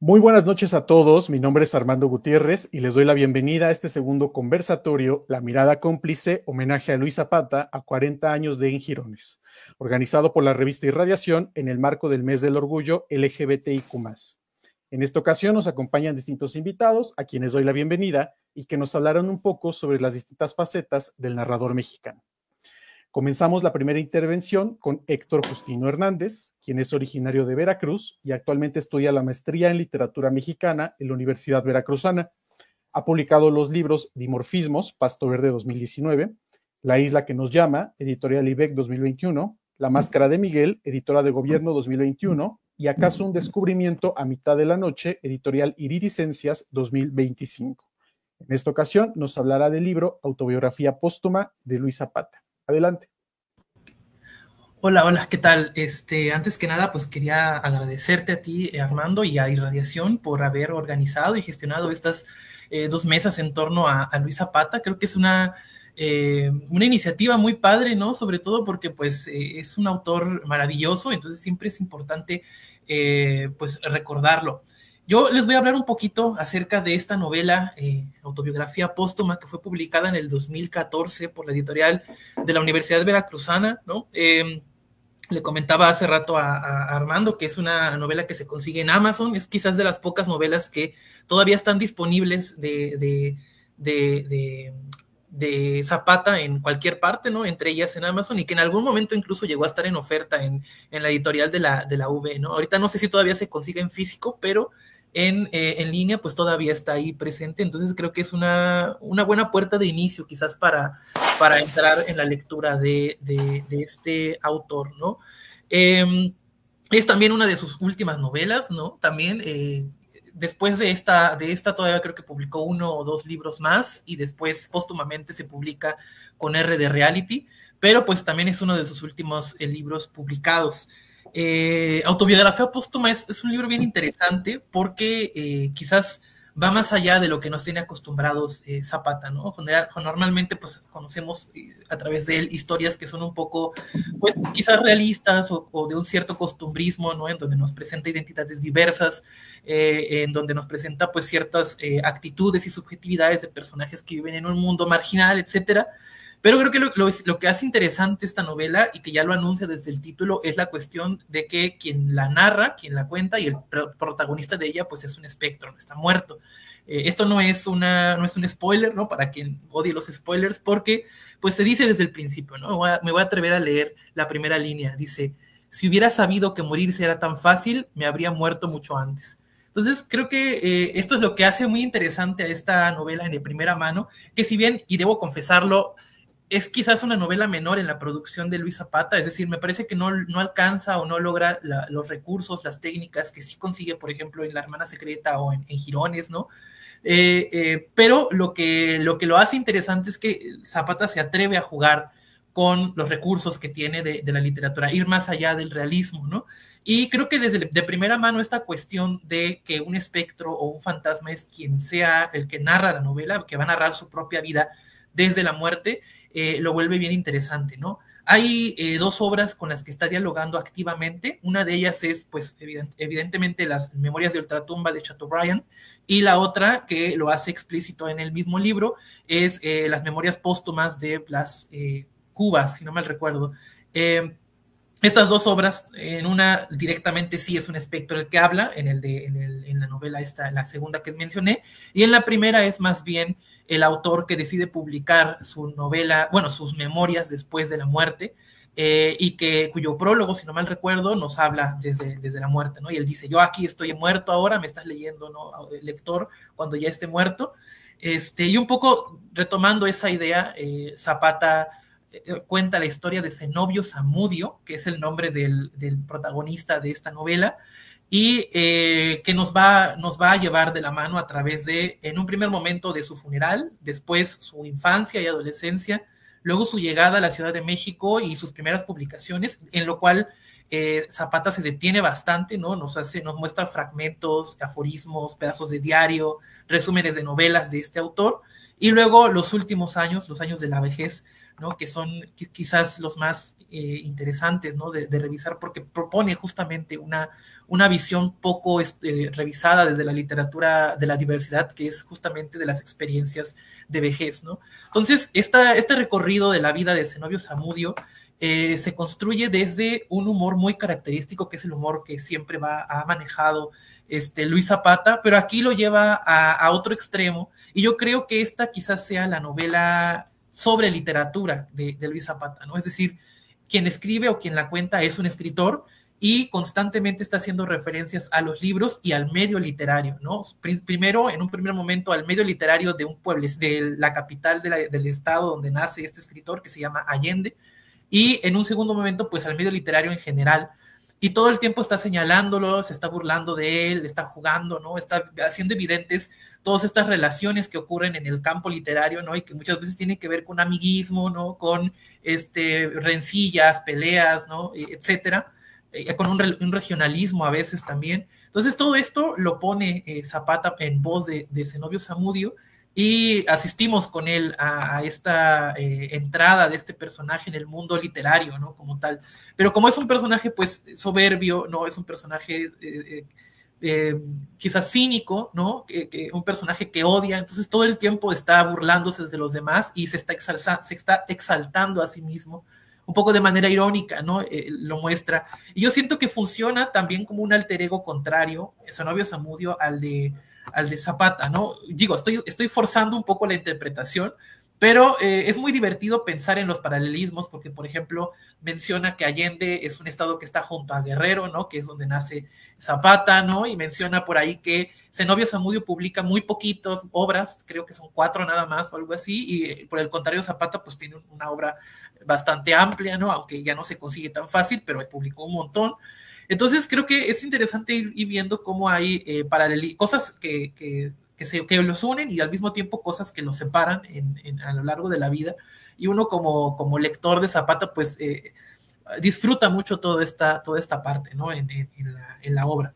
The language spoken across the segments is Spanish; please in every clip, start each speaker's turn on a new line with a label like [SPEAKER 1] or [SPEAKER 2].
[SPEAKER 1] Muy buenas noches a todos, mi nombre es Armando Gutiérrez y les doy la bienvenida a este segundo conversatorio, La Mirada Cómplice, homenaje a Luis Zapata a 40 años de En Jirones, organizado por la revista Irradiación en el marco del Mes del Orgullo LGBTIQ+. En esta ocasión nos acompañan distintos invitados a quienes doy la bienvenida y que nos hablarán un poco sobre las distintas facetas del narrador mexicano. Comenzamos la primera intervención con Héctor Justino Hernández, quien es originario de Veracruz y actualmente estudia la maestría en literatura mexicana en la Universidad Veracruzana. Ha publicado los libros Dimorfismos, Pasto Verde 2019, La Isla que nos llama, editorial IBEC 2021, La Máscara de Miguel, editora de Gobierno 2021, y Acaso un descubrimiento a mitad de la noche, editorial Iridiscencias 2025. En esta ocasión nos hablará del libro Autobiografía póstuma de Luis Zapata. Adelante.
[SPEAKER 2] Hola, ¿qué tal? Antes que nada, pues quería agradecerte a ti, Armando, y a Irradiación por haber organizado y gestionado estas 2 mesas en torno a Luis Zapata. Creo que es una iniciativa muy padre, ¿no? Sobre todo porque pues es un autor maravilloso, entonces siempre es importante pues recordarlo. Yo les voy a hablar un poquito acerca de esta novela, Autobiografía póstuma, que fue publicada en el 2014 por la editorial de la Universidad Veracruzana, ¿no? Le comentaba hace rato a Armando que es una novela que se consigue en Amazon, es quizás de las pocas novelas que todavía están disponibles de Zapata en cualquier parte, ¿no? Entre ellas en Amazon, y que en algún momento incluso llegó a estar en oferta en la editorial de la UV, ¿no? Ahorita no sé si todavía se consigue en físico, pero en línea pues todavía está ahí presente, entonces creo que es una buena puerta de inicio quizás para entrar en la lectura de este autor, ¿no? Es también una de sus últimas novelas, ¿no? También después de esta todavía creo que publicó 1 o 2 libros más y después póstumamente se publica con R de Reality, pero pues también es uno de sus últimos libros publicados. Autobiografía póstuma es un libro bien interesante porque quizás va más allá de lo que nos tiene acostumbrados Zapata, ¿no? Normalmente pues conocemos a través de él historias que son un poco, pues quizás realistas o de un cierto costumbrismo, ¿no? En donde nos presenta identidades diversas, en donde nos presenta pues ciertas actitudes y subjetividades de personajes que viven en un mundo marginal, etcétera. Pero creo que lo que hace interesante esta novela, y que ya lo anuncia desde el título, es la cuestión de que quien la narra, quien la cuenta, y el protagonista de ella, pues es un espectro, no está muerto. Esto no es un spoiler, ¿no? Para quien odie los spoilers, porque pues se dice desde el principio, ¿no? Me voy a atrever a leer la primera línea. Dice: si hubiera sabido que morirse era tan fácil, me habría muerto mucho antes. Entonces creo que esto es lo que hace muy interesante a esta novela de primera mano, que si bien, y debo confesarlo, es quizás una novela menor en la producción de Luis Zapata, es decir, me parece que no alcanza o no logra los recursos, las técnicas que sí consigue, por ejemplo, en La Hermana Secreta o en Jirones, ¿no? Pero lo que lo hace interesante es que Zapata se atreve a jugar con los recursos que tiene de la literatura, ir más allá del realismo, ¿no? Y creo que desde de primera mano esta cuestión de que un espectro o un fantasma es quien sea el que narra la novela, que va a narrar su propia vida desde la muerte, lo vuelve bien interesante, ¿no? Hay 2 obras con las que está dialogando activamente. Una de ellas es, pues, evidentemente las Memorias de Ultratumba de Chateaubriand, y la otra, que lo hace explícito en el mismo libro, es las Memorias póstumas de Blas Cubas, si no mal recuerdo. Estas 2 obras, en una directamente sí es un espectro el que habla, en la novela esta, la segunda que mencioné, y en la primera es más bien el autor que decide publicar su novela, bueno, sus memorias después de la muerte, y cuyo prólogo, si no mal recuerdo, nos habla desde la muerte, ¿no? Y él dice: yo aquí estoy muerto ahora, me estás leyendo, ¿no? Lector, cuando ya esté muerto. Y un poco retomando esa idea, Zapata cuenta la historia de Zenobio Zamudio, que es el nombre del protagonista de esta novela, y que nos va a llevar de la mano a través de, en un primer momento, de su funeral, después su infancia y adolescencia, luego su llegada a la Ciudad de México y sus primeras publicaciones, en lo cual Zapata se detiene bastante, ¿no? Nos muestra fragmentos, aforismos, pedazos de diario, resúmenes de novelas de este autor, y luego los últimos años, los años de la vejez, ¿no? Que son quizás los más interesantes, ¿no? De revisar, porque propone justamente una visión poco revisada desde la literatura de la diversidad, que es justamente de las experiencias de vejez, ¿no? Entonces, este recorrido de la vida de Zenobio Zamudio se construye desde un humor muy característico, que es el humor que siempre ha manejado Luis Zapata, pero aquí lo lleva a otro extremo, y yo creo que esta quizás sea la novela sobre literatura de Luis Zapata, ¿no? Es decir, quien escribe o quien la cuenta es un escritor y constantemente está haciendo referencias a los libros y al medio literario, ¿no? Primero, en un primer momento, al medio literario de un pueblo, de la capital del estado donde nace este escritor, que se llama Allende, y en un segundo momento, pues al medio literario en general. Y todo el tiempo está señalándolo, se está burlando de él, está jugando, ¿no? Está haciendo evidentes todas estas relaciones que ocurren en el campo literario, ¿no? Y que muchas veces tienen que ver con amiguismo, ¿no? Con rencillas, peleas, ¿no? Etcétera. Con un regionalismo a veces también. Entonces todo esto lo pone Zapata en voz de Zenobio Zamudio, y asistimos con él a esta entrada de este personaje en el mundo literario, ¿no? Como tal. Pero como es un personaje, pues, soberbio, ¿no? Es un personaje quizás cínico, ¿no? Un personaje que odia, entonces todo el tiempo está burlándose de los demás y se está exaltando a sí mismo, un poco de manera irónica, ¿no? Lo muestra. Y yo siento que funciona también como un alter ego contrario, Zenobio Zamudio, al de Zapata, ¿no? Digo, estoy forzando un poco la interpretación, pero es muy divertido pensar en los paralelismos, porque, por ejemplo, menciona que Allende es un estado que está junto a Guerrero, ¿no? Que es donde nace Zapata, ¿no? Y menciona por ahí que Zenobio Zamudio publica muy poquitas obras, creo que son 4 nada más o algo así, y por el contrario Zapata pues tiene una obra bastante amplia, ¿no? Aunque ya no se consigue tan fácil, pero publicó un montón. Entonces creo que es interesante ir viendo cómo hay cosas que los unen, y al mismo tiempo cosas que los separan a lo largo de la vida. Y uno como lector de Zapata, pues disfruta mucho toda esta parte, ¿no? En la obra.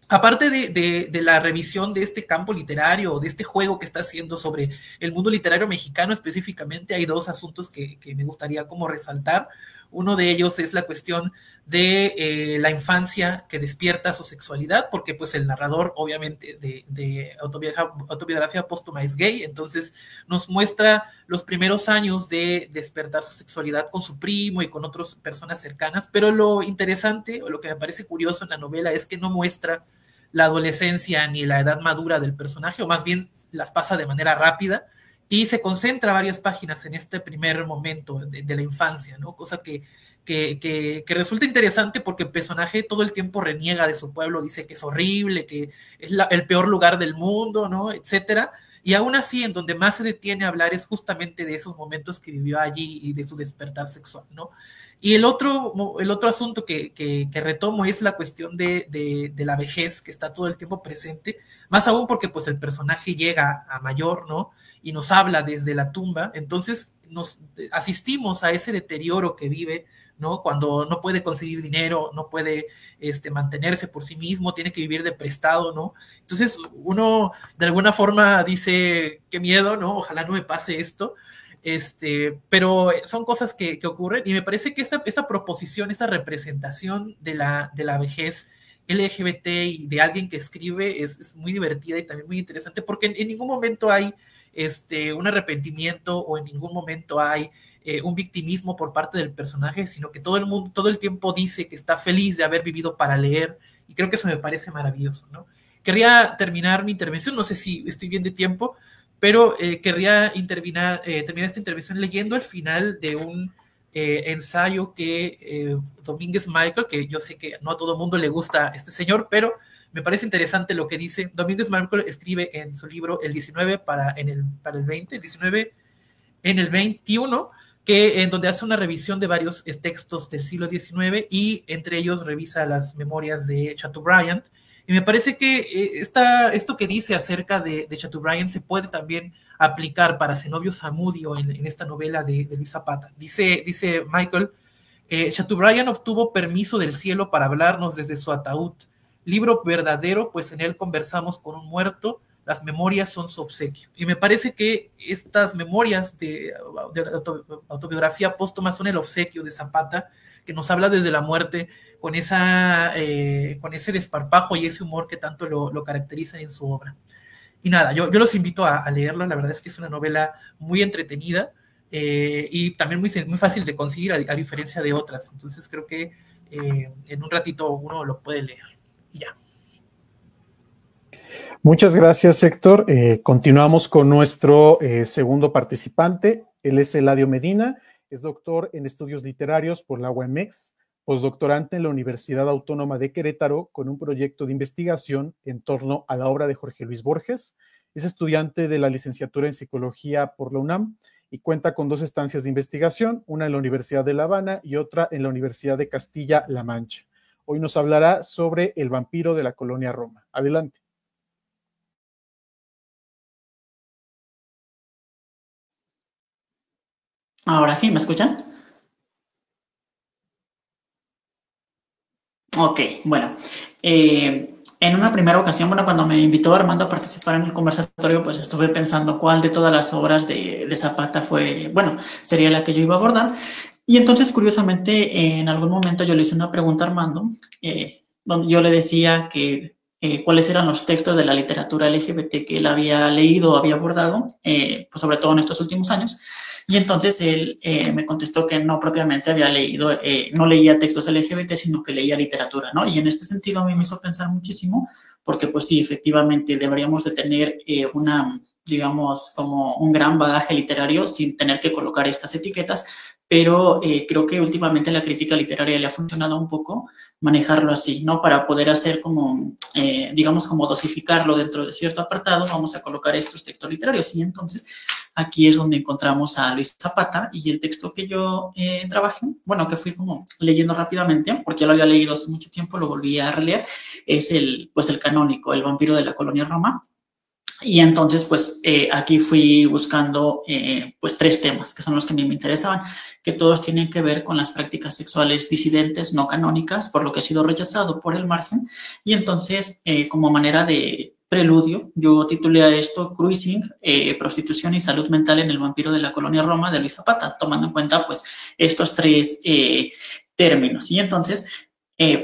[SPEAKER 2] Aparte de la revisión de este campo literario, o de este juego que está haciendo sobre el mundo literario mexicano específicamente, hay 2 asuntos que me gustaría como resaltar. Uno de ellos es la cuestión de la infancia que despierta su sexualidad, porque pues el narrador obviamente de autobiografía póstuma es gay, entonces nos muestra los primeros años de despertar su sexualidad con su primo y con otras personas cercanas, pero lo interesante, o lo que me parece curioso en la novela, es que no muestra la adolescencia ni la edad madura del personaje, o más bien las pasa de manera rápida, y se concentra varias páginas en este primer momento de la infancia, ¿no? Cosa que resulta interesante, porque el personaje todo el tiempo reniega de su pueblo, dice que es horrible, que es el peor lugar del mundo, ¿no? Etcétera. Y aún así, en donde más se detiene a hablar es justamente de esos momentos que vivió allí y de su despertar sexual, ¿no? Y el otro asunto que retomo es la cuestión de la vejez, que está todo el tiempo presente, más aún porque pues el personaje llega a mayor, ¿no? Y nos habla desde la tumba, entonces nos asistimos a ese deterioro que vive, ¿no? Cuando no puede conseguir dinero, no puede mantenerse por sí mismo, tiene que vivir de prestado, ¿no? Entonces uno de alguna forma dice, qué miedo, ¿no? Ojalá no me pase esto. Pero son cosas que ocurren, y me parece que esta proposición, esta representación de la vejez LGBT y de alguien que escribe es muy divertida y también muy interesante, porque en ningún momento hay un arrepentimiento, o en ningún momento hay un victimismo por parte del personaje, sino que todo el tiempo dice que está feliz de haber vivido para leer, y creo que eso me parece maravilloso, ¿no? Querría terminar mi intervención, no sé si estoy bien de tiempo, pero querría terminar esta intervención leyendo el final de un ensayo que Domínguez Michael, que yo sé que no a todo el mundo le gusta este señor, pero me parece interesante lo que dice. Domínguez Michael escribe en su libro el 19 para el 20, el 19 en el 21, en donde hace una revisión de varios textos del siglo XIX, y entre ellos revisa las memorias de Chateaubriand. Y me parece que esto que dice acerca de Chateaubriand se puede también aplicar para Zenobio Zamudio en esta novela de Luis Zapata. Dice Michael, Chateaubriand obtuvo permiso del cielo para hablarnos desde su ataúd. Libro verdadero, pues en él conversamos con un muerto, las memorias son su obsequio. Y me parece que estas memorias de autobiografía póstuma son el obsequio de Zapata, que nos habla desde la muerte con ese desparpajo y ese humor que tanto lo caracterizan en su obra. Y nada, yo los invito a leerlo. La verdad es que es una novela muy entretenida y también muy fácil de conseguir, a diferencia de otras. Entonces creo que en un ratito uno lo puede leer. Y ya.
[SPEAKER 1] Muchas gracias, Héctor. Continuamos con nuestro segundo participante. Él es Eladio Medina, es doctor en estudios literarios por la UAMEX, postdoctorante en la Universidad Autónoma de Querétaro con un proyecto de investigación en torno a la obra de Jorge Luis Borges. Es estudiante de la licenciatura en Psicología por la UNAM y cuenta con 2 estancias de investigación, una en la Universidad de La Habana y otra en la Universidad de Castilla-La Mancha. Hoy nos hablará sobre El vampiro de la colonia Roma. Adelante.
[SPEAKER 3] Ahora sí, ¿me escuchan? Ok, bueno. En una primera ocasión, bueno, cuando me invitó Armando a participar en el conversatorio, pues estuve pensando cuál de todas las obras de Zapata sería la que yo iba a abordar. Y entonces, curiosamente, en algún momento yo le hice una pregunta a Armando, donde yo le decía que cuáles eran los textos de la literatura LGBT que él había leído o había abordado, pues sobre todo en estos últimos años. Y entonces él me contestó que no propiamente había leído, no leía textos LGBT, sino que leía literatura, ¿no? Y en este sentido a mí me hizo pensar muchísimo, porque pues sí, efectivamente deberíamos de tener digamos, como un gran bagaje literario sin tener que colocar estas etiquetas, pero creo que últimamente la crítica literaria le ha funcionado un poco manejarlo así, ¿no? Para poder hacer como, digamos, como dosificarlo dentro de cierto apartado, vamos a colocar estos textos literarios. Y entonces aquí es donde encontramos a Luis Zapata y el texto que yo trabajé, bueno, que fui como leyendo rápidamente, porque ya lo había leído hace mucho tiempo, lo volví a releer, es el canónico, El vampiro de la colonia Roma. Y entonces, pues, aquí fui buscando, pues, 3 temas, que son los que a mí me interesaban, que todos tienen que ver con las prácticas sexuales disidentes, no canónicas, por lo que ha sido rechazado por el margen. Y entonces, como manera de preludio, yo titulé a esto Cruising, prostitución y salud mental en el vampiro de la colonia Roma, de Luis Zapata, tomando en cuenta, pues, estos 3 términos. Y entonces,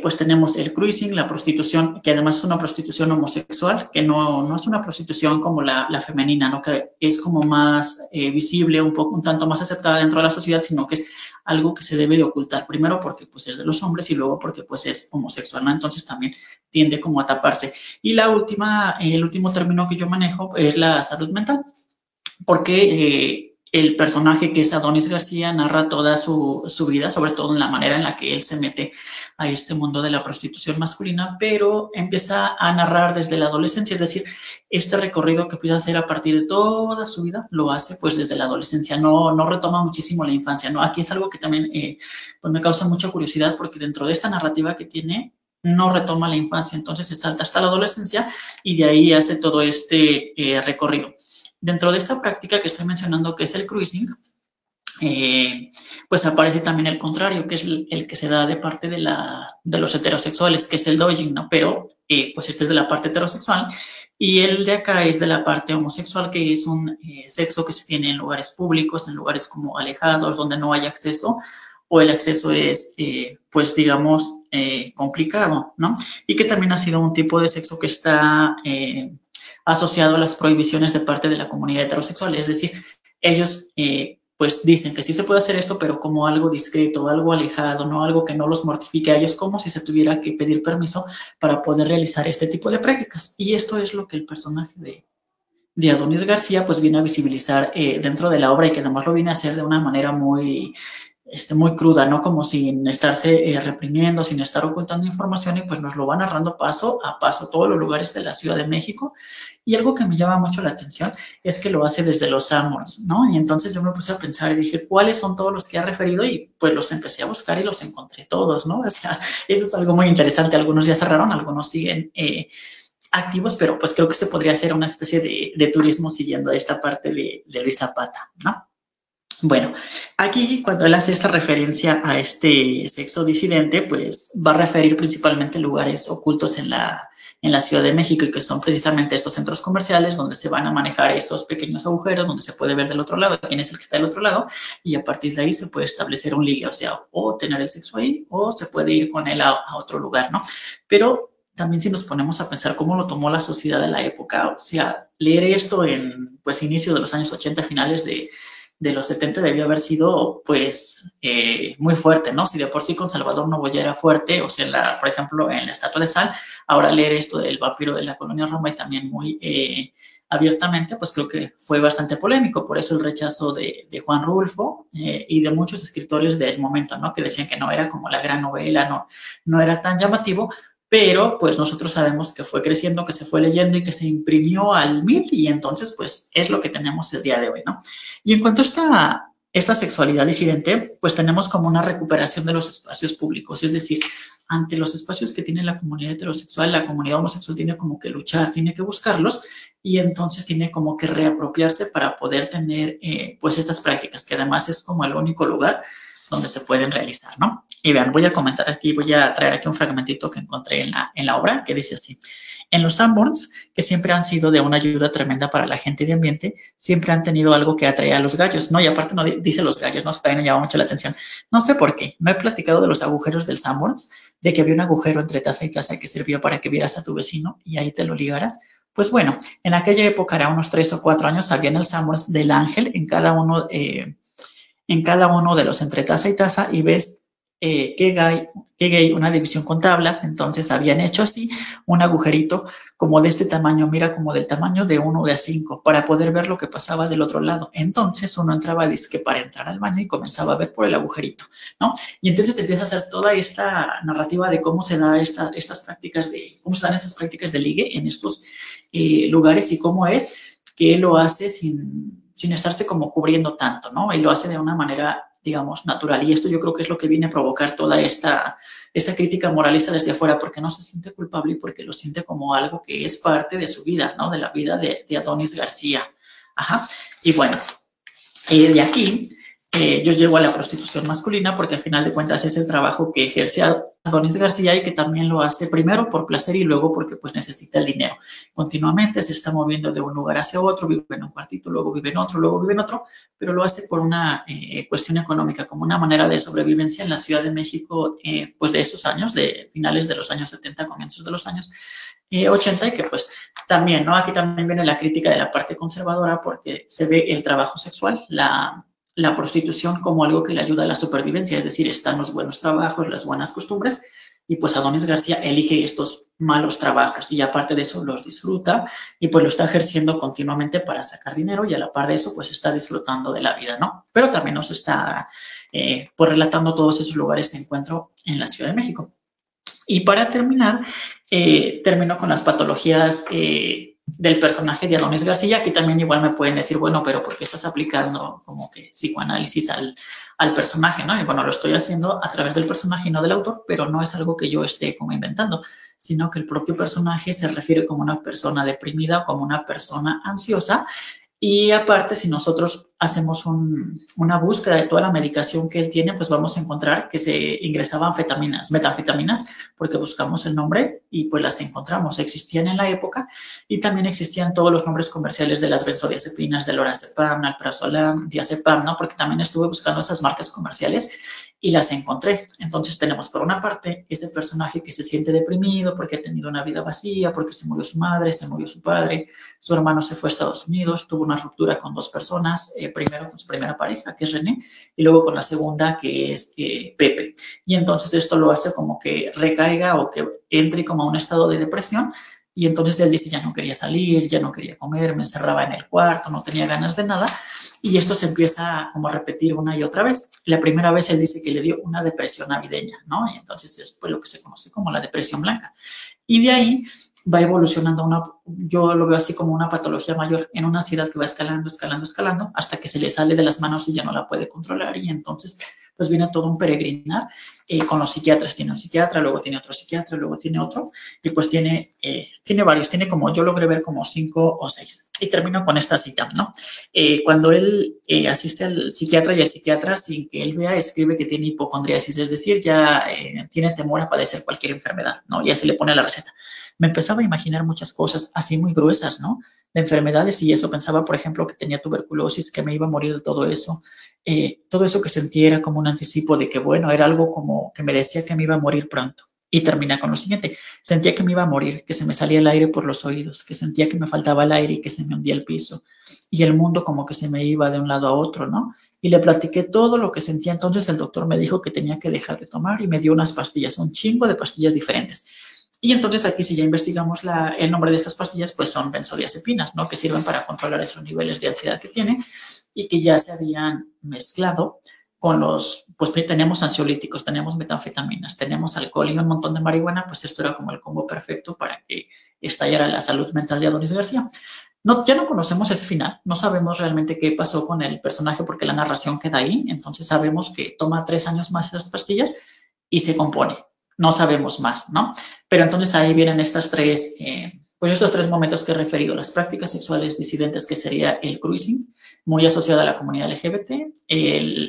[SPEAKER 3] pues tenemos el cruising, la prostitución, que además es una prostitución homosexual, que no es una prostitución como la femenina, ¿no? Que es como más visible, un tanto más aceptada dentro de la sociedad, sino que es algo que se debe de ocultar, primero porque pues es de los hombres y luego porque pues es homosexual, ¿no? Entonces también tiende como a taparse. Y el último término que yo manejo es la salud mental, porque el personaje que es Adonis García narra toda su vida, sobre todo en la manera en la que él se mete a este mundo de la prostitución masculina, pero empieza a narrar desde la adolescencia, es decir, este recorrido que empieza a hacer a partir de toda su vida, lo hace pues desde la adolescencia, no retoma muchísimo la infancia, ¿no? Aquí es algo que también pues me causa mucha curiosidad, porque dentro de esta narrativa que tiene, no retoma la infancia, entonces se salta hasta la adolescencia y de ahí hace todo este recorrido. Dentro de esta práctica que estoy mencionando, que es el cruising, pues aparece también el contrario, que es el que se da de parte de los heterosexuales, que es el dogging, ¿no? Pero pues este es de la parte heterosexual y el de acá es de la parte homosexual, que es un sexo que se tiene en lugares públicos, en lugares como alejados, donde no hay acceso, o el acceso es, pues digamos, complicado, ¿no? Y que también ha sido un tipo de sexo que está asociado a las prohibiciones de parte de la comunidad heterosexual, es decir, ellos pues dicen que sí se puede hacer esto, pero como algo discreto, algo alejado, no algo que no los mortifique a ellos, como si se tuviera que pedir permiso para poder realizar este tipo de prácticas. Y esto es lo que el personaje de Adonis García pues viene a visibilizar dentro de la obra, y que además lo viene a hacer de una manera muy cruda, ¿no? Como sin estarse reprimiendo, sin estar ocultando información, y pues nos lo va narrando paso a paso todos los lugares de la Ciudad de México. Y algo que me llama mucho la atención es que lo hace desde los Amors, ¿no? Y entonces yo me puse a pensar y dije, ¿cuáles son todos los que ha referido? Y pues los empecé a buscar y los encontré todos, ¿no? O sea, eso es algo muy interesante. Algunos ya cerraron, algunos siguen activos, pero pues creo que se podría hacer una especie de turismo siguiendo esta parte de Luis Zapata, ¿no? Bueno, aquí cuando él hace esta referencia a este sexo disidente, pues va a referir principalmente lugares ocultos en en la Ciudad de México y que son precisamente estos centros comerciales donde se van a manejar estos pequeños agujeros, donde se puede ver del otro lado quién es el que está del otro lado y a partir de ahí se puede establecer un ligue, o sea, o tener el sexo ahí o se puede ir con él a otro lugar, ¿no? Pero también si nos ponemos a pensar cómo lo tomó la sociedad de la época, o sea, leer esto en, pues, inicio de los años 80, finales de los 70 debió haber sido, pues, muy fuerte, ¿no? Si de por sí con Salvador Novo ya era fuerte, o sea, por ejemplo, en la Estatua de Sal, ahora leer esto del vampiro de la colonia Roma y también muy abiertamente, pues creo que fue bastante polémico, por eso el rechazo de Juan Rulfo y de muchos escritores del momento, ¿no? Que decían que no era como la gran novela, no era tan llamativo, pero pues nosotros sabemos que fue creciendo, que se fue leyendo y que se imprimió al 1000 y entonces pues es lo que tenemos el día de hoy, ¿no? Y en cuanto a esta sexualidad disidente, pues tenemos como una recuperación de los espacios públicos, es decir, ante los espacios que tiene la comunidad heterosexual, la comunidad homosexual tiene como que luchar, tiene que buscarlos y entonces tiene como que reapropiarse para poder tener pues estas prácticas, que además es como el único lugar donde se pueden realizar, ¿no? Y vean, voy a comentar aquí, voy a traer aquí un fragmentito que encontré en la obra, que dice así: en los Sanborns, que siempre han sido de una ayuda tremenda para la gente de ambiente, siempre han tenido algo que atrae a los gallos, ¿no? Y aparte no dice los gallos, ¿no? También me llama mucho la atención. No sé por qué, no he platicado de los agujeros del Sanborns, de que había un agujero entre taza y taza que sirvió para que vieras a tu vecino y ahí te lo ligaras. Pues bueno, en aquella época, era unos 3 o 4 años, había en el Sanborns del ángel en cada uno de los entre taza y taza y ves qué gay, una división con tablas, entonces habían hecho así un agujerito como de este tamaño, mira, como del tamaño de 1 de A5, para poder ver lo que pasaba del otro lado. Entonces uno entraba disque para entrar al baño y comenzaba a ver por el agujerito, ¿no? Y entonces empieza a hacer toda esta narrativa de cómo se da estas prácticas cómo se dan estas prácticas de ligue en estos lugares y cómo es que él lo hace sin estarse como cubriendo tanto, ¿no? Y lo hace de una manera, digamos, natural. Y esto yo creo que es lo que viene a provocar toda esta crítica moralista desde afuera, porque no se siente culpable y porque lo siente como algo que es parte de su vida, ¿no? De la vida de Adonis García. Ajá. Y bueno, de aquí yo llego a la prostitución masculina porque al final de cuentas es el trabajo que ejerce Adonis García y que también lo hace primero por placer y luego porque pues necesita el dinero. Continuamente se está moviendo de un lugar hacia otro, vive en un cuartito, luego vive en otro, luego vive en otro, pero lo hace por una cuestión económica, como una manera de sobrevivencia en la Ciudad de México, pues de esos años, de finales de los años 70, comienzos de los años 80, y que pues también, ¿no? Aquí también viene la crítica de la parte conservadora porque se ve el trabajo sexual, la prostitución como algo que le ayuda a la supervivencia, es decir, están los buenos trabajos, las buenas costumbres, y pues Adonis García elige estos malos trabajos y aparte de eso los disfruta y pues lo está ejerciendo continuamente para sacar dinero y a la par de eso pues está disfrutando de la vida, ¿no? Pero también nos está pues relatando todos esos lugares de encuentro en la Ciudad de México. Y para terminar, termino con las patologías del personaje de Adonis García. Aquí también igual me pueden decir, bueno, pero ¿por qué estás aplicando como que psicoanálisis al personaje, ¿no? Y bueno, lo estoy haciendo a través del personaje y no del autor, pero no es algo que yo esté como inventando, sino que el propio personaje se refiere como una persona deprimida o como una persona ansiosa. Y aparte, si nosotros hacemos una búsqueda de toda la medicación que él tiene, pues vamos a encontrar que se ingresaban metanfetaminas, porque buscamos el nombre y pues las encontramos. Existían en la época y también existían todos los nombres comerciales de las benzodiazepinas, del lorazepam, alprazolam, diazepam, ¿no? Porque también estuve buscando esas marcas comerciales y las encontré. Entonces tenemos por una parte ese personaje que se siente deprimido porque ha tenido una vida vacía, porque se murió su madre, se murió su padre, su hermano se fue a Estados Unidos, tuvo una ruptura con 2 personas, primero con su primera pareja, que es René, y luego con la segunda, que es Pepe. Y entonces esto lo hace como que recaiga o que entre como a un estado de depresión. Y entonces él dice, ya no quería salir, ya no quería comer, me encerraba en el cuarto, no tenía ganas de nada. Y esto se empieza como a repetir una y otra vez. La primera vez él dice que le dio una depresión navideña, ¿no? Y entonces es pues lo que se conoce como la depresión blanca. Y de ahí va evolucionando yo lo veo así como una patología mayor, en una ansiedad que va escalando, escalando, escalando, hasta que se le sale de las manos y ya no la puede controlar. Y entonces pues viene todo un peregrinar con los psiquiatras. Tiene un psiquiatra, luego tiene otro psiquiatra, luego tiene otro, y pues tiene varios, tiene como, yo logré ver como 5 o 6. Y termino con esta cita, ¿no? Cuando él asiste al psiquiatra y el psiquiatra, sin que él vea, escribe que tiene hipocondriasis, es decir, ya tiene temor a padecer cualquier enfermedad, ¿no? Ya se le pone la receta. me empezaba a imaginar muchas cosas así muy gruesas, ¿no? De enfermedades y eso. Pensaba, por ejemplo, que tenía tuberculosis, que me iba a morir de todo eso que sentía era como un anticipo de que, bueno, era algo como que me decía que me iba a morir pronto. Y termina con lo siguiente, sentía que me iba a morir, que se me salía el aire por los oídos, que sentía que me faltaba el aire y que se me hundía el piso. Y el mundo como que se me iba de un lado a otro, ¿no? Y le platiqué todo lo que sentía. Entonces el doctor me dijo que tenía que dejar de tomar y me dio unas pastillas, un chingo de pastillas diferentes. Y entonces aquí si ya investigamos el nombre de estas pastillas, pues son benzodiazepinas, ¿no? Que sirven para controlar esos niveles de ansiedad que tiene y que ya se habían mezclado con pues teníamos ansiolíticos, teníamos metanfetaminas, teníamos alcohol y un montón de marihuana, pues esto era como el combo perfecto para que estallara la salud mental de Adonis García. No, ya no conocemos ese final, no sabemos realmente qué pasó con el personaje porque la narración queda ahí, entonces sabemos que toma 3 años más las pastillas y se compone, no sabemos más, ¿no? Pero entonces ahí vienen pues estos tres momentos que he referido, las prácticas sexuales disidentes, que sería el cruising, muy asociado a la comunidad LGBT,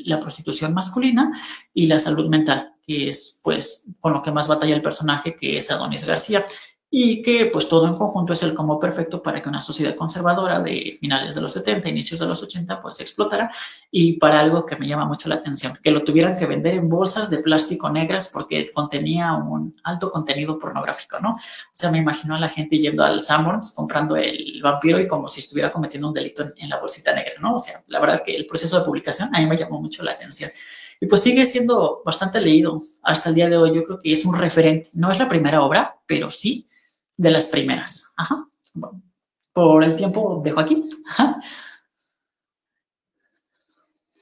[SPEAKER 3] la prostitución masculina y la salud mental, que es pues con lo que más batalla el personaje, que es Adonis García, y que pues todo en conjunto es el combo perfecto para que una sociedad conservadora de finales de los 70, inicios de los 80 pues explotara, y para algo que me llama mucho la atención, que lo tuvieran que vender en bolsas de plástico negras porque contenía un alto contenido pornográfico, ¿no? O sea, me imagino a la gente yendo al Sanborns comprando el vampiro y como si estuviera cometiendo un delito en la bolsita negra, ¿no? O sea, la verdad que el proceso de publicación a mí me llamó mucho la atención. Y pues sigue siendo bastante leído hasta el día de hoy. Yo creo que es un referente. No es la primera obra, pero sí de las primeras. Ajá. Bueno, por el tiempo dejo aquí. Ajá.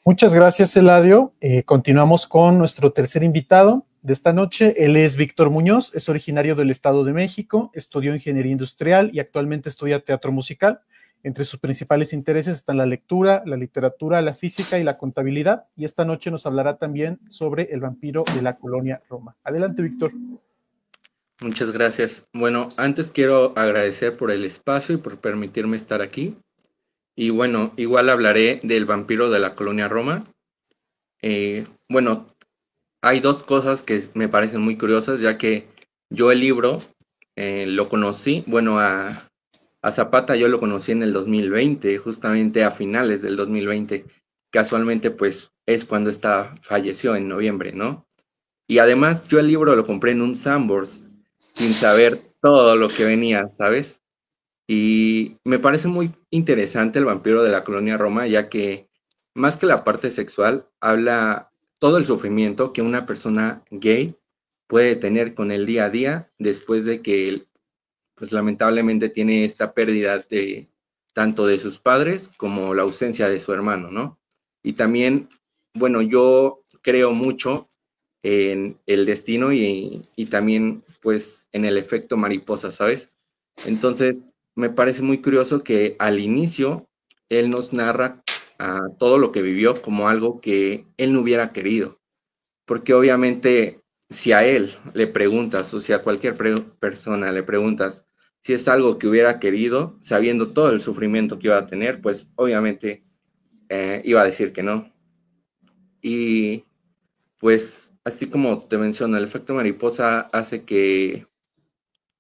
[SPEAKER 1] Muchas gracias, Eladio. Continuamos con nuestro tercer invitado de esta noche. Él es Víctor Muñoz, es originario del Estado de México, estudió ingeniería industrial y actualmente estudia teatro musical. Entre sus principales intereses están la lectura, la literatura, la física y la contabilidad. Y esta noche nos hablará también sobre el vampiro de la colonia Roma. Adelante, Víctor.
[SPEAKER 4] Muchas gracias. Bueno, antes quiero agradecer por el espacio y por permitirme estar aquí. Y bueno, igual hablaré del vampiro de la colonia Roma. Bueno, hay dos cosas que me parecen muy curiosas, ya que yo el libro lo conocí, bueno, a Zapata yo lo conocí en el 2020, justamente a finales del 2020. Casualmente, pues, es cuando falleció en noviembre, ¿no? Y además, yo el libro lo compré en un Sanborns, sin saber todo lo que venía, ¿sabes? Y me parece muy interesante el vampiro de la colonia Roma, ya que más que la parte sexual, habla todo el sufrimiento que una persona gay puede tener con el día a día después de que, pues lamentablemente tiene esta pérdida de tanto de sus padres como la ausencia de su hermano, ¿no? Y también, bueno, yo creo mucho en el destino y también, pues, en el efecto mariposa, ¿sabes? Entonces, me parece muy curioso que al inicio él nos narra todo lo que vivió como algo que él no hubiera querido, porque obviamente si a él le preguntas o si a cualquier persona le preguntas si es algo que hubiera querido, sabiendo todo el sufrimiento que iba a tener, pues obviamente iba a decir que no. Y pues así como te menciono, el efecto mariposa hace que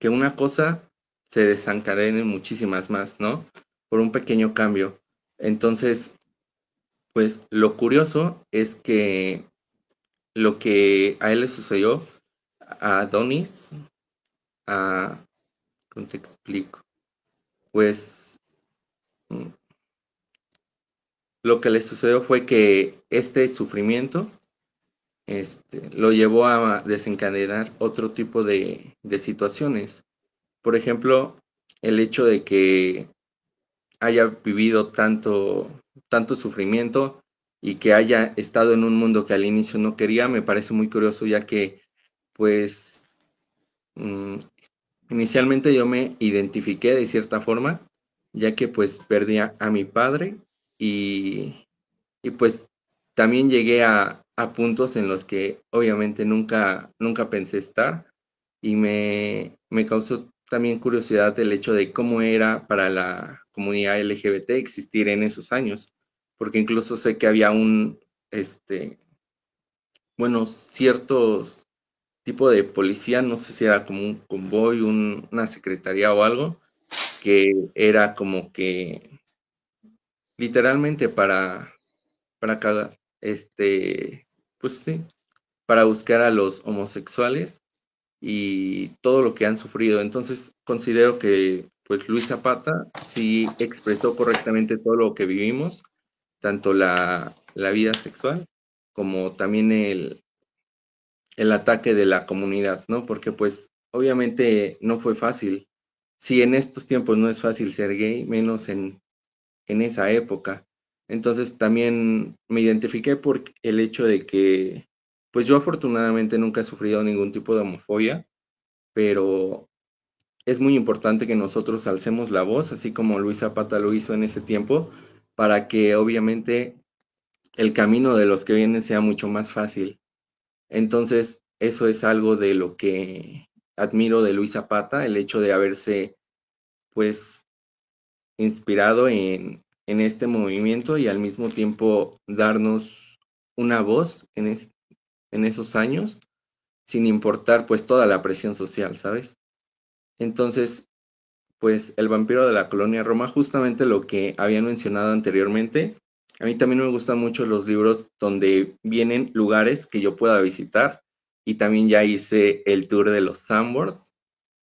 [SPEAKER 4] una cosa se desencadenen muchísimas más, ¿no? Por un pequeño cambio. Entonces, pues lo curioso es que lo que a él le sucedió, a Adonis, ¿cómo te explico? Pues lo que le sucedió fue que este sufrimiento lo llevó a desencadenar otro tipo de situaciones. Por ejemplo, el hecho de que haya vivido tanto sufrimiento y que haya estado en un mundo que al inicio no quería, me parece muy curioso, ya que, pues, inicialmente yo me identifiqué de cierta forma, ya que pues perdí a mi padre y pues también llegué a puntos en los que obviamente nunca pensé estar y me causó también curiosidad el hecho de cómo era para la comunidad LGBT existir en esos años, porque incluso sé que había bueno, ciertos tipo de policía, no sé si era como un convoy, una secretaría o algo, que era como que literalmente para pues sí, para buscar a los homosexuales y todo lo que han sufrido. Entonces considero que pues Luis Zapata sí expresó correctamente todo lo que vivimos, tanto la vida sexual como también el ataque de la comunidad, ¿no? Porque pues obviamente no fue fácil. Si en estos tiempos no es fácil ser gay, menos en esa época. Entonces también me identifiqué por el hecho de que, pues yo afortunadamente nunca he sufrido ningún tipo de homofobia, pero es muy importante que nosotros alcemos la voz, así como Luis Zapata lo hizo en ese tiempo, para que obviamente el camino de los que vienen sea mucho más fácil. Entonces, eso es algo de lo que admiro de Luis Zapata, el hecho de haberse, pues, inspirado en este movimiento y al mismo tiempo darnos una voz en esos años, sin importar, pues, toda la presión social, ¿sabes? Entonces, pues, El vampiro de la colonia Roma, justamente lo que habían mencionado anteriormente, a mí también me gustan mucho los libros donde vienen lugares que yo pueda visitar y también ya hice el tour de los Sambors,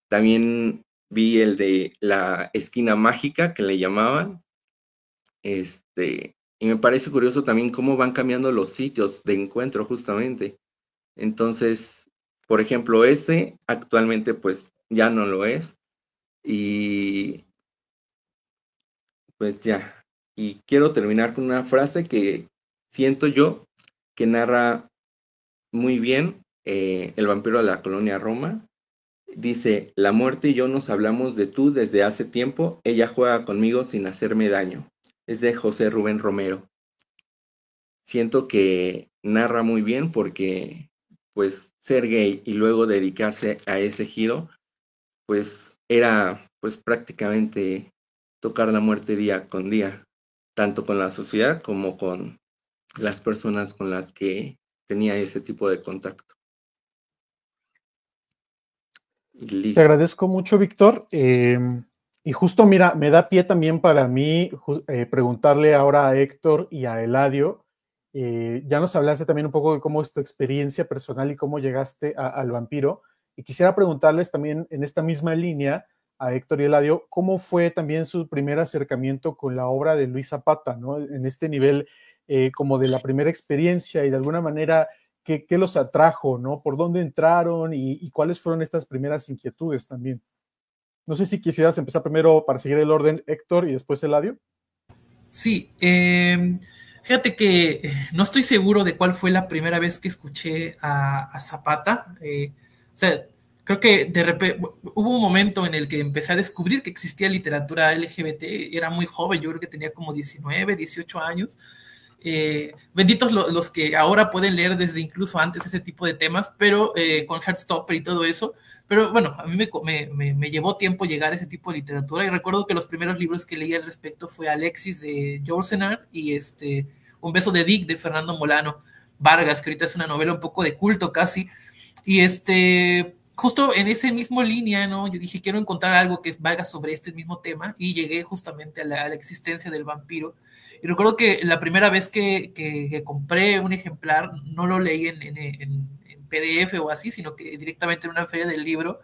[SPEAKER 4] también vi el de la esquina mágica que le llamaban, y me parece curioso también cómo van cambiando los sitios de encuentro justamente. Entonces, por ejemplo, ese actualmente pues ya no lo es y pues ya. Y quiero terminar con una frase que siento yo que narra muy bien El vampiro de la colonia Roma. Dice, la muerte y yo nos hablamos de tú desde hace tiempo, ella juega conmigo sin hacerme daño. Es de José Rubén Romero. Siento que narra muy bien porque pues ser gay y luego dedicarse a ese giro, pues era pues prácticamente tocar la muerte día con día, tanto con la sociedad como con las personas con las que tenía ese tipo de contacto. Y
[SPEAKER 1] Te
[SPEAKER 4] listo.
[SPEAKER 1] agradezco mucho, Víctor. Y justo, mira, me da pie también para mí preguntarle ahora a Héctor y a Eladio. Ya nos hablaste también un poco de cómo es tu experiencia personal y cómo llegaste al vampiro. Y quisiera preguntarles también en esta misma línea a Héctor y Eladio, ¿cómo fue también su primer acercamiento con la obra de Luis Zapata, ¿no? En este nivel como de la primera experiencia y de alguna manera qué los atrajo, ¿no? ¿Por dónde entraron y cuáles fueron estas primeras inquietudes también? No sé si quisieras empezar primero para seguir el orden, Héctor, y después Eladio.
[SPEAKER 2] Sí, fíjate que no estoy seguro de cuál fue la primera vez que escuché a Zapata. O sea, creo que de repente hubo un momento en el que empecé a descubrir que existía literatura LGBT. Era muy joven, yo creo que tenía como 19, 18 años. Benditos los que ahora pueden leer desde incluso antes ese tipo de temas, pero con Heartstopper y todo eso. Pero bueno, a mí me llevó tiempo llegar a ese tipo de literatura y recuerdo que los primeros libros que leí al respecto fue Alexis de Yourcenar y Un beso de Dick de Fernando Molano Vargas, que ahorita es una novela un poco de culto casi. Y justo en ese mismo línea, ¿no? Yo dije, quiero encontrar algo que valga sobre este mismo tema y llegué justamente a la existencia del vampiro. Y recuerdo que la primera vez que compré un ejemplar, no lo leí en PDF o así, sino que directamente en una feria del libro,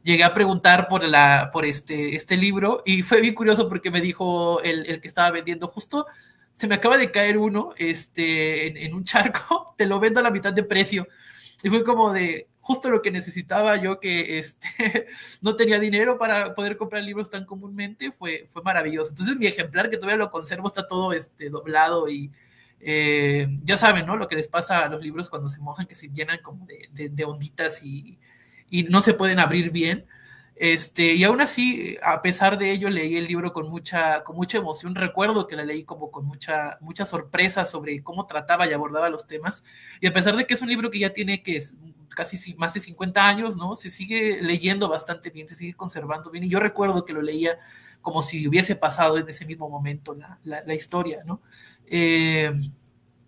[SPEAKER 2] llegué a preguntar por este libro y fue bien curioso porque me dijo el que estaba vendiendo, justo se me acaba de caer uno en un charco, te lo vendo a la mitad de precio. Y fue como de justo lo que necesitaba yo, que no tenía dinero para poder comprar libros tan comúnmente, fue maravilloso. Entonces mi ejemplar, que todavía lo conservo, está todo doblado y ya saben, ¿no? Lo que les pasa a los libros cuando se mojan, que se llenan como de onditas y no se pueden abrir bien. Y aún así, a pesar de ello, leí el libro con mucha emoción. Recuerdo que la leí como con mucha sorpresa sobre cómo trataba y abordaba los temas. Y a pesar de que es un libro que ya tiene casi más de 50 años, ¿no? Se sigue leyendo bastante bien, se sigue conservando bien. Y yo recuerdo que lo leía como si hubiese pasado en ese mismo momento la historia, ¿no?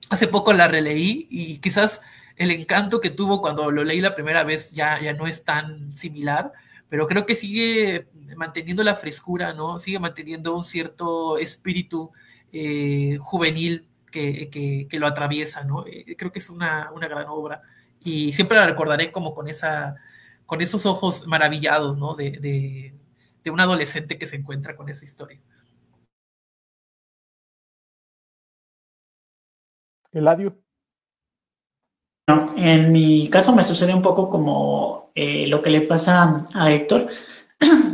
[SPEAKER 2] Hace poco la releí y quizás el encanto que tuvo cuando lo leí la primera vez ya no es tan similar, pero creo que sigue manteniendo la frescura, ¿no? Sigue manteniendo un cierto espíritu juvenil que lo atraviesa, ¿no? Creo que es una gran obra y siempre la recordaré como con esos ojos maravillados, ¿no? De un adolescente que se encuentra con esa historia.
[SPEAKER 1] Eladio.
[SPEAKER 3] No, en mi caso me sucede un poco como lo que le pasa a Héctor.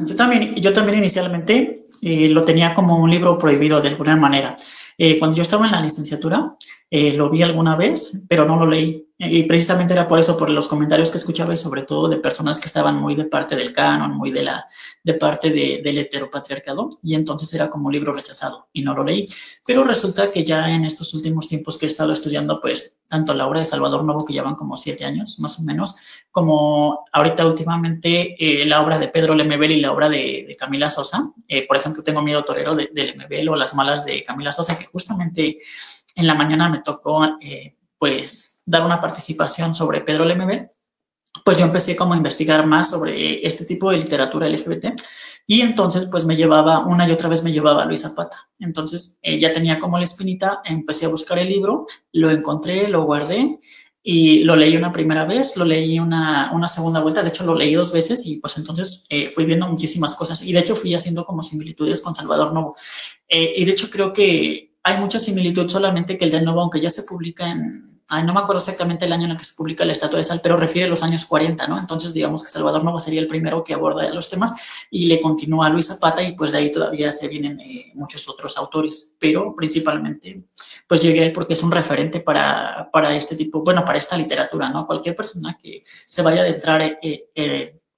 [SPEAKER 3] Yo también inicialmente lo tenía como un libro prohibido de alguna manera. Cuando yo estaba en la licenciatura, lo vi alguna vez, pero no lo leí. Y precisamente era por eso, por los comentarios que escuchaba y sobre todo de personas que estaban muy de parte del canon, muy de parte del heteropatriarcado, y entonces era como un libro rechazado y no lo leí. Pero resulta que ya en estos últimos tiempos que he estado estudiando, pues tanto la obra de Salvador Novo, que llevan como 7 años más o menos, como ahorita últimamente la obra de Pedro Lemebel y la obra de Camila Sosa. Por ejemplo, tengo Miedo Torero de Lemebel o Las Malas de Camila Sosa, que justamente en la mañana me tocó pues dar una participación sobre Pedro Lemebel. Pues yo empecé como a investigar más sobre este tipo de literatura LGBT y entonces pues me llevaba, una y otra vez me llevaba a Luis Zapata. Entonces ya tenía como la espinita, empecé a buscar el libro, lo encontré, lo guardé y lo leí una primera vez, lo leí una segunda vuelta, de hecho lo leí 2 veces y pues entonces fui viendo muchísimas cosas y de hecho fui haciendo como similitudes con Salvador Novo. Y de hecho creo que hay mucha similitud, solamente que el de Novo, aunque ya se publica no me acuerdo exactamente el año en el que se publica la Estatua de Sal, pero refiere a los años 40, ¿no? Entonces digamos que Salvador Novo sería el primero que aborda los temas y le continúa a Luis Zapata y pues de ahí todavía se vienen muchos otros autores, pero principalmente pues llegué a él porque es un referente para este tipo, bueno, para esta literatura, ¿no? Cualquier persona que se vaya a adentrar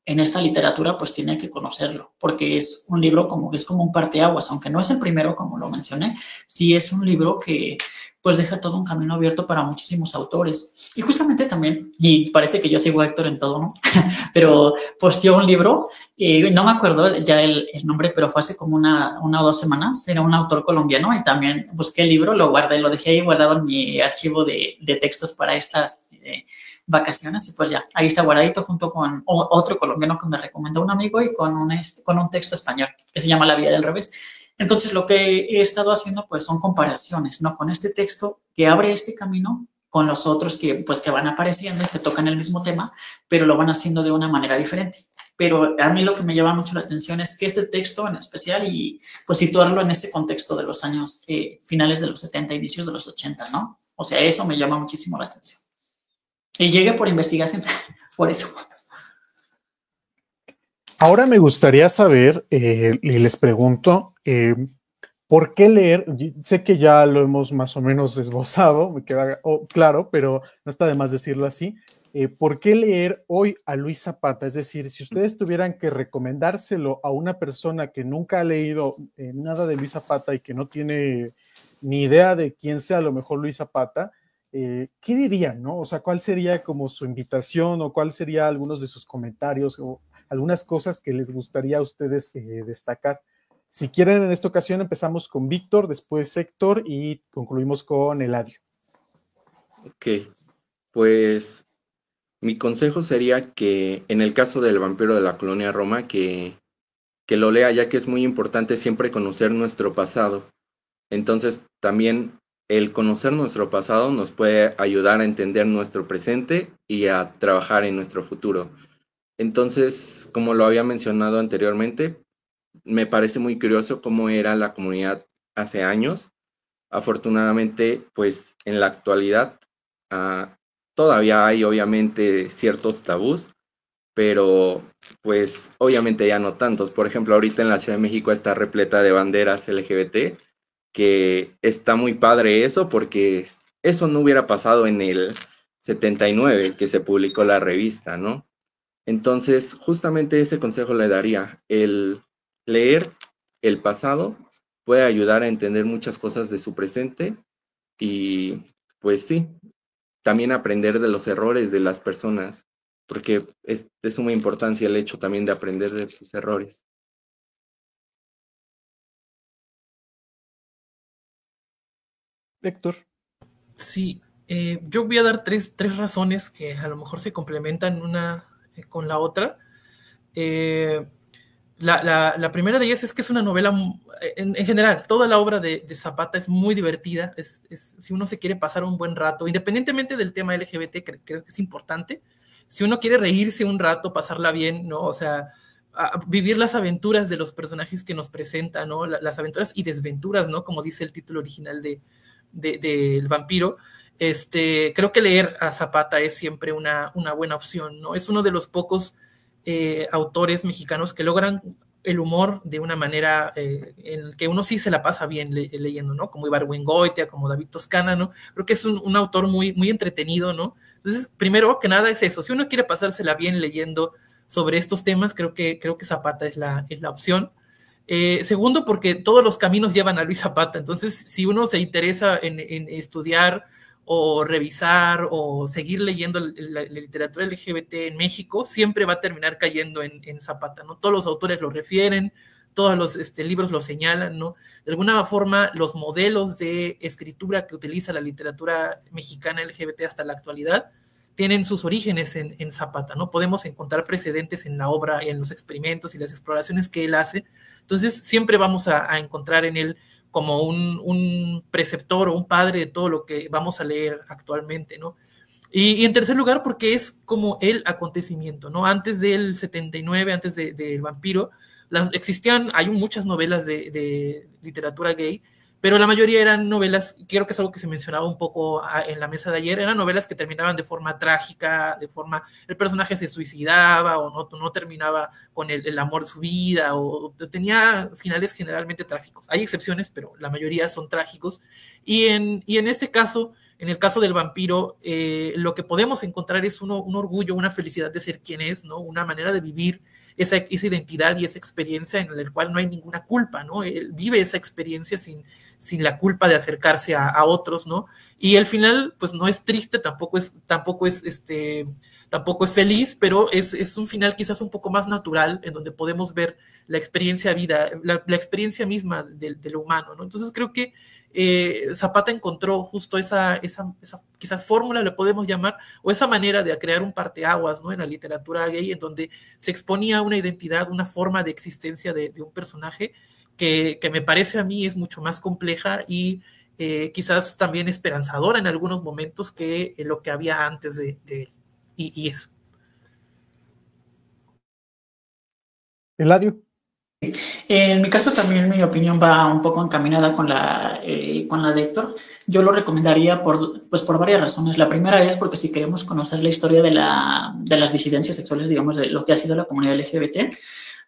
[SPEAKER 3] en esta literatura, pues tiene que conocerlo, porque es un libro es como un parteaguas, aunque no es el primero, como lo mencioné, sí es un libro que pues deja todo un camino abierto para muchísimos autores. Y justamente también, y parece que yo sigo a Héctor en todo, ¿no? Pero posteó un libro, no me acuerdo ya el nombre, pero fue hace como una o 2 semanas, era un autor colombiano y también busqué el libro, lo guardé, lo dejé ahí guardado en mi archivo de textos para estas vacaciones y pues ya, ahí está guardadito junto con otro colombiano que me recomendó un amigo y con un texto español que se llama La vida del revés. Entonces lo que he estado haciendo pues son comparaciones, ¿no? Con este texto que abre este camino con los otros que van apareciendo y que tocan el mismo tema, pero lo van haciendo de una manera diferente. Pero a mí lo que me llama mucho la atención es que este texto en especial y pues situarlo en ese contexto de los años finales de los 70, inicios de los 80, ¿no? O sea, eso me llama muchísimo la atención. Y llegué por investigación, por eso.
[SPEAKER 1] Ahora me gustaría saber, y les pregunto, ¿por qué leer? Sé que ya lo hemos más o menos esbozado, me queda claro, pero no está de más decirlo así. ¿Por qué leer hoy a Luis Zapata? Es decir, si ustedes tuvieran que recomendárselo a una persona que nunca ha leído nada de Luis Zapata y que no tiene ni idea de quién sea a lo mejor Luis Zapata, ¿qué dirían, no? O sea, ¿cuál sería como su invitación o cuál sería algunos de sus comentarios o algunas cosas que les gustaría a ustedes destacar? Si quieren, en esta ocasión empezamos con Víctor, después Héctor y concluimos con Eladio.
[SPEAKER 4] Ok, pues mi consejo sería que en el caso del vampiro de la colonia Roma, que lo lea, ya que es muy importante siempre conocer nuestro pasado. Entonces también el conocer nuestro pasado nos puede ayudar a entender nuestro presente y a trabajar en nuestro futuro. Entonces, como lo había mencionado anteriormente, me parece muy curioso cómo era la comunidad hace años. Afortunadamente, pues en la actualidad todavía hay obviamente ciertos tabús, pero pues obviamente ya no tantos. Por ejemplo, ahorita en la Ciudad de México está repleta de banderas LGBT, que está muy padre eso, porque eso no hubiera pasado en el 79 que se publicó la revista, ¿no? Entonces, justamente ese consejo le daría, el leer el pasado puede ayudar a entender muchas cosas de su presente y pues sí, también aprender de los errores de las personas, porque es de suma importancia el hecho también de aprender de sus errores.
[SPEAKER 1] Héctor.
[SPEAKER 2] Sí, Yo voy a dar tres razones que a lo mejor se complementan una con la otra. La primera de ellas es que es una novela, en general, toda la obra de Zapata es muy divertida, si uno se quiere pasar un buen rato, independientemente del tema LGBT, creo que es importante, si uno quiere reírse un rato, pasarla bien, ¿no? O sea, vivir las aventuras de los personajes que nos presentan, ¿no? Las aventuras y desventuras, ¿no? Como dice el título original del vampiro. Creo que leer a Zapata es siempre una buena opción, ¿no? Es uno de los pocos autores mexicanos que logran el humor de una manera en que uno sí se la pasa bien leyendo, ¿no? Como Ibargüengoitia, como David Toscana, ¿no? Creo que es un autor muy, muy entretenido, ¿no? Entonces, primero que nada es eso. Si uno quiere pasársela bien leyendo sobre estos temas, creo que Zapata es la opción. Segundo, porque todos los caminos llevan a Luis Zapata. Entonces, si uno se interesa en estudiar o revisar o seguir leyendo la literatura LGBT en México, siempre va a terminar cayendo en Zapata, ¿no? Todos los autores lo refieren, todos los libros lo señalan, ¿no? De alguna forma, los modelos de escritura que utiliza la literatura mexicana LGBT hasta la actualidad tienen sus orígenes en Zapata, ¿no? Podemos encontrar precedentes en la obra y en los experimentos y las exploraciones que él hace. Entonces, siempre vamos a encontrar en él como un preceptor o un padre de todo lo que vamos a leer actualmente, ¿no? Y en tercer lugar, porque es como el acontecimiento, ¿no? Antes del 79, antes del vampiro, hay muchas novelas de literatura gay, pero la mayoría eran novelas, creo que es algo que se mencionaba un poco en la mesa de ayer, eran novelas que terminaban de forma trágica, el personaje se suicidaba o no terminaba con el amor de su vida, o tenía finales generalmente trágicos. Hay excepciones, pero la mayoría son trágicos. Y en este caso, en el caso del vampiro, lo que podemos encontrar es un orgullo, una felicidad de ser quien es, ¿no? Una manera de vivir esa identidad y esa experiencia en la cual no hay ninguna culpa, ¿no? Él vive esa experiencia sin la culpa de acercarse a otros, ¿no? Y al final, pues no es triste, tampoco es feliz, pero es un final quizás un poco más natural, en donde podemos ver la experiencia la experiencia misma de lo humano, ¿no? Entonces creo que Zapata encontró justo esa quizás fórmula, le podemos llamar, o esa manera de crear un parteaguas, ¿no? En la literatura gay, en donde se exponía una identidad, una forma de existencia de un personaje que me parece a mí es mucho más compleja y quizás también esperanzadora en algunos momentos que lo que había antes de él. Y eso.
[SPEAKER 1] Eladio.
[SPEAKER 3] En mi caso también mi opinión va un poco encaminada con la de Héctor. Yo lo recomendaría por varias razones. La primera es porque si queremos conocer la historia de las disidencias sexuales, digamos, de lo que ha sido la comunidad LGBT,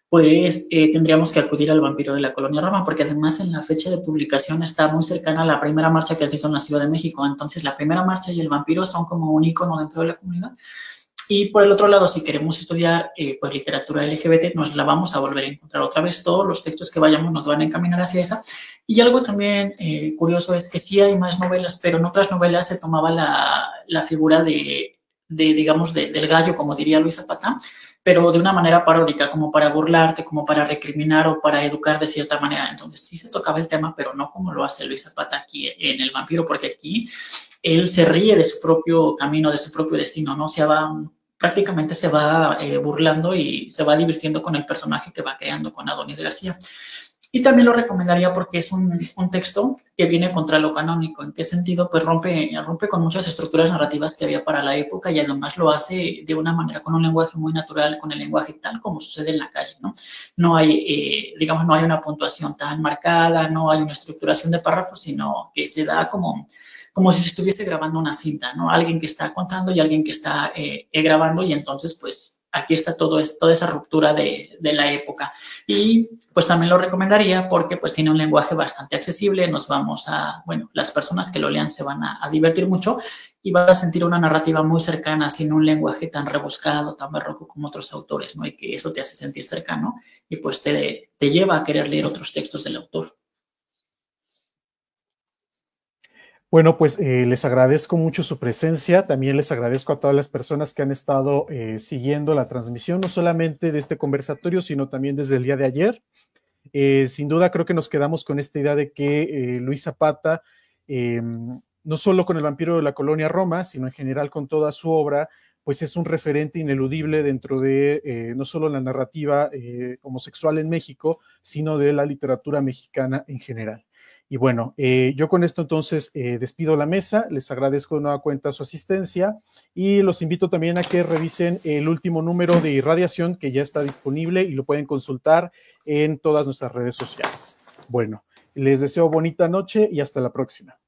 [SPEAKER 3] pues tendríamos que acudir al Vampiro de la Colonia Roma, porque además en la fecha de publicación está muy cercana a la primera marcha que se hizo en la Ciudad de México. Entonces la primera marcha y el vampiro son como un icono dentro de la comunidad. Y por el otro lado, si queremos estudiar pues literatura LGBT, nos la vamos a volver a encontrar otra vez. Todos los textos que vayamos nos van a encaminar hacia esa. Y algo también curioso es que sí hay más novelas, pero en otras novelas se tomaba la figura digamos, del gallo, como diría Luis Zapata, pero de una manera paródica, como para burlarte, como para recriminar o para educar de cierta manera. Entonces sí se tocaba el tema, pero no como lo hace Luis Zapata aquí en El Vampiro, porque aquí él se ríe de su propio camino, de su propio destino, ¿no? Prácticamente se va burlando y se va divirtiendo con el personaje que va creando con Adonis García. Y también lo recomendaría porque es un texto que viene contra lo canónico. ¿En qué sentido? Pues rompe con muchas estructuras narrativas que había para la época y además lo hace de una manera, con un lenguaje muy natural, con el lenguaje tal como sucede en la calle, ¿no? No hay, digamos, no hay una puntuación tan marcada, no hay una estructuración de párrafos, sino que se da como si se estuviese grabando una cinta, ¿no? Alguien que está contando y alguien que está grabando, y entonces, pues, aquí está toda esa ruptura de la época. Y, pues, también lo recomendaría porque, pues, tiene un lenguaje bastante accesible, las personas que lo lean se van a divertir mucho y van a sentir una narrativa muy cercana, sin un lenguaje tan rebuscado, tan barroco como otros autores, ¿no? Y que eso te hace sentir cercano y, pues, te lleva a querer leer otros textos del autor.
[SPEAKER 1] Bueno, pues les agradezco mucho su presencia. También les agradezco a todas las personas que han estado siguiendo la transmisión, no solamente de este conversatorio, sino también desde el día de ayer. Sin duda creo que nos quedamos con esta idea de que Luis Zapata no solo con El vampiro de la colonia Roma, sino en general con toda su obra, pues es un referente ineludible dentro de no solo la narrativa homosexual en México, sino de la literatura mexicana en general. Y bueno, yo con esto entonces despido la mesa, les agradezco de nueva cuenta su asistencia y los invito también a que revisen el último número de Irradiación que ya está disponible y lo pueden consultar en todas nuestras redes sociales. Bueno, les deseo bonita noche y hasta la próxima.